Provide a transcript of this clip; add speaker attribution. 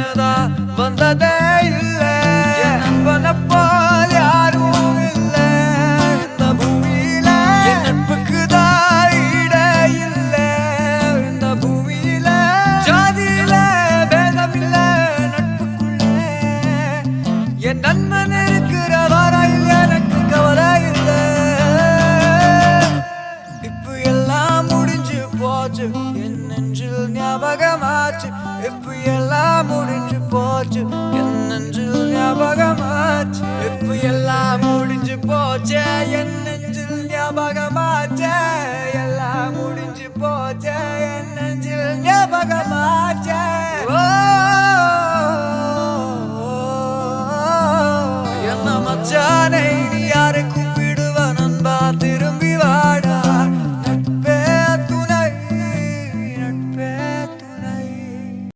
Speaker 1: பிரச்சனைதா வந்ததே இல்ல நண்பனை போல் யாரும் இல்ல இந்த பூமியில என் நட்புக்குதான் ஈடே இல்ல இந்த பூமியில ஜாதியில பேதமில்ல நட்புக்குள்ள என் நண்பன் இருக்கிற வரையில் எனக்கு கவலை இல்ல இப்ப எல்லாம் முடிஞ்சு போச்சு என் நெஞ்சில் ஞாபகமாச்சு இப்ப எல்லாம் முடிஞ்சு போச்சு என் நெஞ்சில் ஞாபகமாச்சு இப்ப எல்லாம் முடிஞ்சு போச்சு என் நெஞ்சில் ஞாபகமாச்சு எல்லாம் முடிஞ்சு போச்சு என் நெஞ்சில் ஞாபகமாச்சு